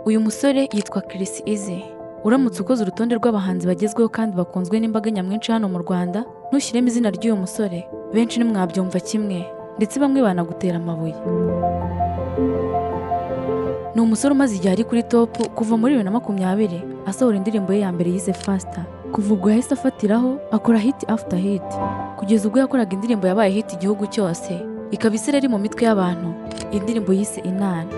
Uyu musore yitwa Chris Easy. Uramutse ukoze urutonde rw'abahanzi bagezweho kandi bakunzwe n'imbaga nyamwinshi hano mu Rwanda, ntushyiremo izina ry'uyu musore, benshi ntimwabyumva kimwe, ndetse bamwe banagutera amabuye. Ni umusore umaze igihe ari kuri top kuva muri 2020 asohora indirimbo ye ya mbere yise Faster. Kuva ubwo yahise afatiraho akora hit after hit, kugeza ubwo yakoraga indirimbo yabaye hit igihugu cyose, ikaba isereri mu mitwe y'abantu, indirimbo yise Inana.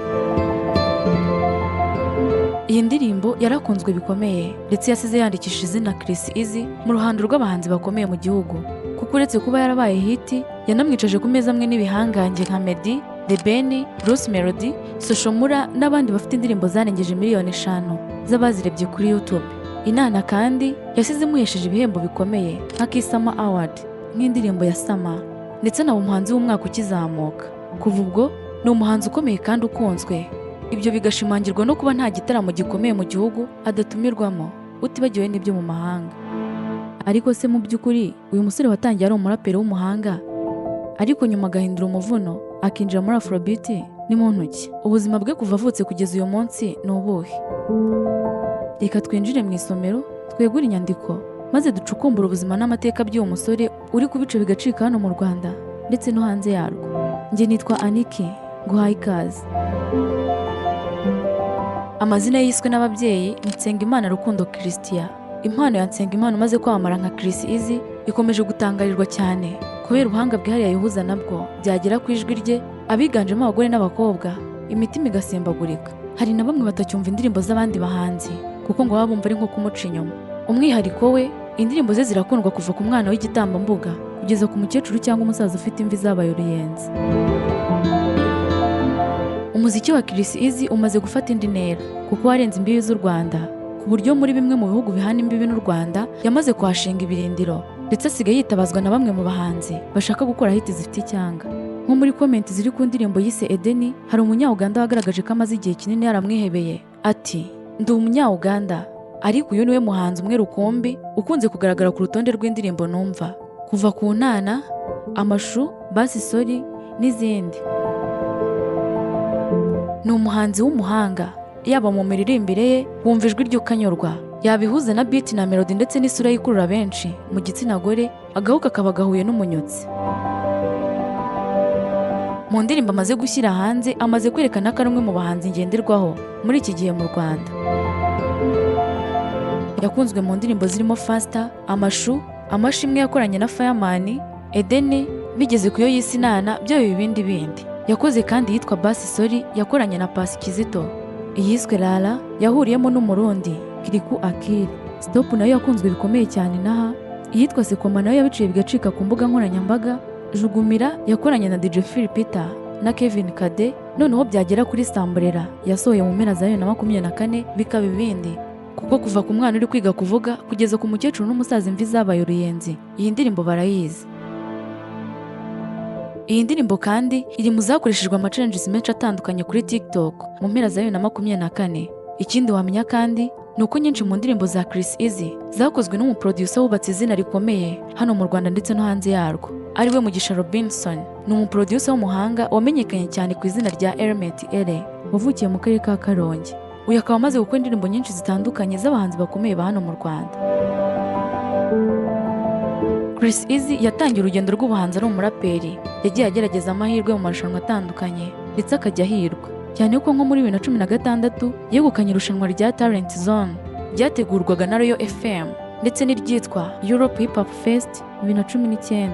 Iyi ndirimbo yarakunzwe bikomeye ndetse yasize yandikishije izina Chris Easy mu ruhando rw'abahanzi bakomeye mu gihugu, kuko uretse kuba yarabaye hit yanamwicaje ku meza amwe n'ibihangange nka Meddy, The Ben, Bruce Melody, Soshomura n'abandi bafite indirimbo zarengeje miliyoni 5 z'abazirebye kuri YouTube. Inana kandi yasize imuhesheje ibihembo bikomeye nka Kisama Award nk'indirimbo ya Sama, ndetse na umuhanzi w'umwaka ukizamuka. Kuva ubwo ni umuhanzi ukomeye kandi ukunzwe, ibyo bigashimangirwa no kuba nta gitaramo gikomeye mu gihugu adatumirwamo, utibagiwe n'ibyo mu mahanga. Ariko se mu by'ukuri uyu musore watangiye ari umuraperi w'umuhanga, ariko nyuma agahindura umuvuno akinjira muri Afrobeat, ni mu ntoki. Ubuzima bwe kuva avutse kugeza uyu munsi ni ubuhe? Reka twinjire mu isomero twegure inyandiko maze ducukumbura ubuzima n'amateka by'uwo musore uri ku bice bigacika hano mu Rwanda ndetse no hanze yarwo. Njye nitwa Aniki, nguhaye ikaze. Amazina yiswe n'ababyeyi ni Nsengimana Rukundo Christian. Impano ya Nsengimana umaze kwamamara nka Chris Easy ikomeje gutangarirwa cyane kubera ubuhanga bwihariye yihuza nabwo byagera ku ijwi rye, abiganjemo abagore n'abakobwa, imitima igasimbagurika. Hari na bamwe batacyumva indirimbo z'abandi bahanzi kuko ngo baba bumva ari nko kumuca inyuma. Umwihariko we, indirimbo ze zirakundwa kuva ku mwana w'igitambambuga kugeza ku mukecuru cyangwa umusaza ufite imvi zabaye uruyenzi. Umuziki wa Chris Easy umaze gufata indi ntera kuko warenze imbibi z'u Rwanda, ku buryo muri bimwe mu bihugu bihana imbibi n'u Rwanda yamaze kuhashinga ibirindiro, ndetse asigaye yitabazwa na bamwe mu bahanzi bashaka gukora hit zifite icyanga. Nko muri comment ziri ku ndirimbo yise Edeni, hari umunya-Uganda wagaragaje ko amaze igihe kinini yaramwihebeye, ati ndi umunya-Uganda, ariko uyu niwe muhanzi umwe rukumbi ukunze kugaragara ku rutonde rw'indirimbo numva kuva ku Nana, Amashu, Basi Sorry n'izindi. Ni umuhanzi w'umuhanga, yaba mu miririmbire ye wumva ijwi ry'ukanyurwa, yabihuza na beat na melody ndetse n'isura yikurura benshi mu gitsina gore, agahu kakaba gahuye n'umunyotsi. Mu ndirimbo amaze gushyira hanze amaze kwerekana ko ari umwe mu bahanzi ngenderwaho muri iki gihe mu Rwanda. Yakunzwe mu ndirimbo zirimo Faster, Amashu, Amashimwe yakoranye na Fireman, Edeni, bigeze ku yo yise Inana, byo ibindi bindi. Yakoze kandi yitwa Basi Sorry yakoranye na Pasi Kizito, iyiswe Lala yahuriyemo n'umurundi Kiriku Akili. Stop nayo yakunzwe bikomeye cyane naha, iyitwa Sekoma nayo yabiciye bigacika ku mbuga nkoranyambaga. Jugumira yakoranye na DJ Phil Peter na Kevin Kade, noneho byagera kuri Sambrera yasohoye mu mpera za 2024 bikaba ibindi, kuko kuva ku mwana uri kwiga kuvuga kugeza ku mukecuru n'umusaza imvi zabaye uruyenzi, iyi ndirimbo barayizi. Iyi ndirimbo kandi iri mu zakoreshejwe ama-challenges menshi atandukanye kuri TikTok mu mpera za 2024. Ikindi wamenya kandi ni uko nyinshi mu ndirimbo za Chris Easy zakozwe n'umuproducer wubatse izina rikomeye hano mu Rwanda ndetse no hanze yarwo, ariwe Mugisha Robinson. Ni umuproducer w'umuhanga wamenyekanye cyane ku izina rya Element Ere, wavukiye mu karere ka Karongi. Uyu akaba amaze gukora indirimbo nyinshi zitandukanye z'abahanzi bakomeye ba hano mu Rwanda. Chris Easy yatangiye urugendo rw'ubuhanzi ari umuraperi, yagiye agerageza amahirwe mu marushanwa atandukanye ndetse akajya ahirwa, cyane ko nko muri 2016 yegukanye irushanwa rya Talent Zone ryategurwaga na Royal FM ndetse n'iryitwa Europe Hip Hop Fest 2019.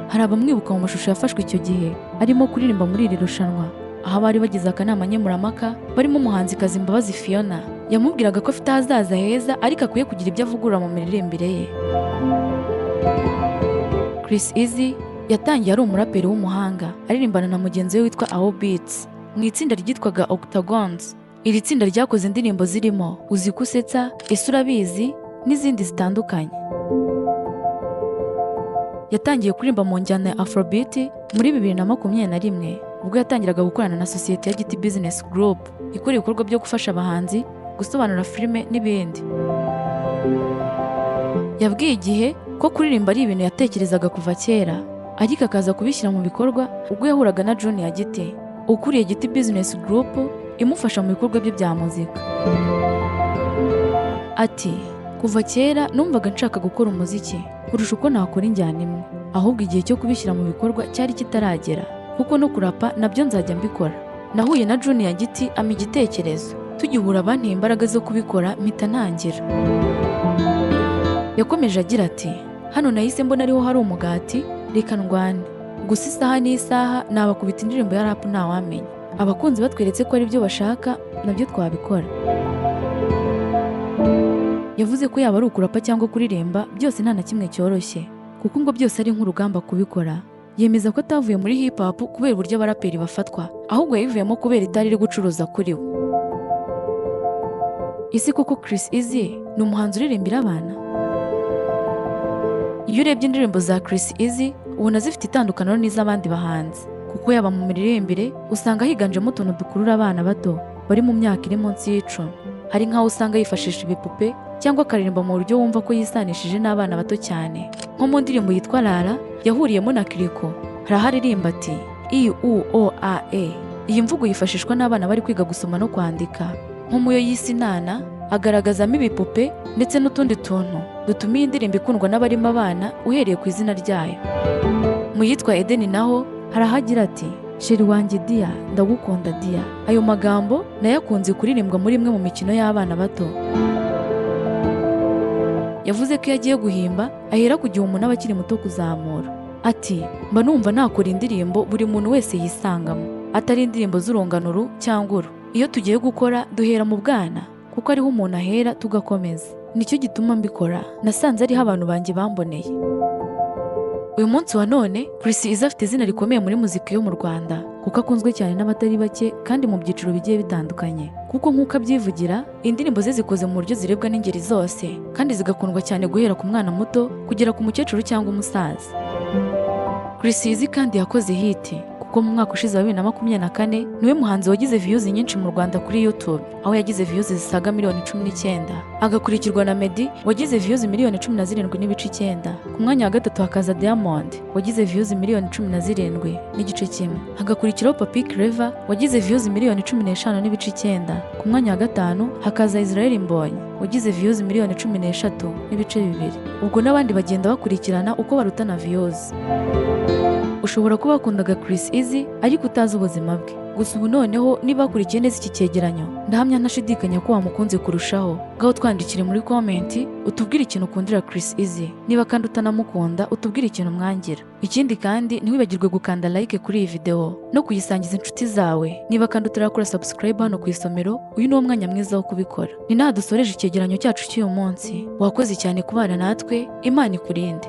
Hari abamwibuka mu mashusho yafashwe icyo gihe arimo kuririmba muri iri rushanwa, aho bari bagize akanama nkemuramaka barimo umuhanzikazi Mbabazi Fiona yamubwiraga ko afite ahazaza heza ariko akwiye kugira ibyo avugurura mu miririmbire ye. Chris Easy yatangiye ari umuraperi w'umuhanga aririmbana na mugenzi we witwa Aho Beats mu itsinda ryitwaga Octagons. Iri tsinda ryakoze indirimbo zirimo Uzi Kusetsa, Ese Urabizi n'izindi zitandukanye. Yatangiye kuririmba mu njyana ya Afrobeat muri 2021 ubwo yatangiraga gukorana na sosiyete ya Giti Business Group ikora ibikorwa byo gufasha abahanzi gusobanura filime n'ibindi. Yabwiye igihe ko kuririmba ari ibintu yatekerezaga kuva kera, ariko akaza kubishyira mu bikorwa ubwo yahuraga na Junior Giti ukuriye Giti Business Group imufasha mu bikorwa bye bya muzika. Ati kuva kera numvaga nshaka gukora umuziki kurusha uko nakora injyana imwe, ahubwo igihe cyo kubishyira mu bikorwa cyari kitaragera, kuko no kurapa nabyo nzajya mbikora. Nahuye na Junior Giti ampa igitekerezo, tugihura banteye imbaraga zo kubikora mpita ntangira. Yakomeje agira ati hano nahise mbona ariho hari umugati, reka ndwane, gusa isaha n'isaha nabakubita indirimbo ya rap ntawamenya. Abakunzi batweretse ko ari byo bashaka nabyo twabikora. Yavuze ko yaba ari ukurapa cyangwa kuririmba byose nta na kimwe cyoroshye, kuko ngo byose ari nk'urugamba kubikora. Yemeza ko atavuye muri hip hop kubera uburyo abaraperi bafatwa, ahubwo yayivuyemo kubera itari iri gucuruza kuri we. Ese koko Chris Easy ni umuhanzi uririmbira abana? Iyo urebye indirimbo za Chris Easy ubona zifite itandukaniro n'iz'abandi bahanzi, kuko yaba mu miririmbire usanga higanjemo utuntu dukurura abana bato bari mu myaka iri munsi y'icumi. Hari nk'aho usanga yifashisha ibipupe cyangwa akaririmba mu buryo wumva ko yisanishije n'abana bato cyane. Nko mu ndirimbo yitwa Rara yahuriyemo na Kiriko, hari aho aririmba ati I-U-O-A-E. Iyi mvugo yifashishwa n'abana bari kwiga gusoma no kwandika. Nko mu yo yise Inana agaragazamo ibipupe ndetse n'utundi tuntu dutuma iyi ndirimbo ikundwa n'abarimo abana uhereye ku izina ryayo. Mu yitwa Edeni naho hari ahagira ati sheri wanjye Dia, ndagukunda Dia. Ayo magambo nayo akunze kuririmbwa muri imwe mu mikino y'abana bato. Yavuze ko iyo agiye guhimba ahera ku gihe umuntu aba akiri muto kuzamura. Ati mba numva nakora indirimbo buri muntu wese yisangamo, atari indirimbo z'urunganuru cyangwa uru. Iyo tugiye gukora duhera mu bwana, kuko ariho umuntu ahera tugakomeza. Nicyo gituma mbikora, nasanze ariho abantu banjye bamboneye. Uyu munsi wa none Chris Easy afite izina rikomeye muri muzika yo mu Rwanda, kuko akunzwe cyane n'abatari bake kandi mu byiciro bigiye bitandukanye. Kuko nk'uko abyivugira, indirimbo ze zikoze mu buryo zirebwa n'ingeri zose kandi zigakundwa cyane guhera ku mwana muto kugera ku mukecuru cyangwa umusaza. Chris Easy kandi yakoze hit, kuko mu mwaka ushize wa 2024 niwe muhanzi wagize views nyinshi mu Rwanda kuri YouTube, aho yagize views zisaga miliyoni 19, agakurikirwa na Meddy wagize views miliyoni 17.9. Ku mwanya wa gatatu hakaza Diamond wagize views miliyoni 17.1, hagakurikiraho Papi Clever wagize views miliyoni 15.9. Ku mwanya wa gatanu hakaza Israel Mbonyi wagize views miliyoni 13.2. Ubwo n'abandi bagenda bakurikirana uko barutana views. Ushobora kuba wakundaga Chris Easy ariko utazi ubuzima bwe, gusa ubu noneho niba wakurikiye neza iki cyegeranyo ndahamya ntashidikanya ko wamukunze kurushaho. Ngaho twandikire muri comment utubwire ikintu ukundira Chris Easy, niba kandi utanamukunda utubwire ikintu mwangira. Ikindi kandi ntiwibagirwe gukanda like kuri iyi video no kuyisangiza inshuti zawe. Niba kandi utarakora subscribe hano ku Isomero, uyu ni umwanya mwiza wo kubikora. Ni naha dusoreje icyegeranyo cyacu cy'uyu munsi. Wakoze cyane kubana natwe, Imana ikurinde.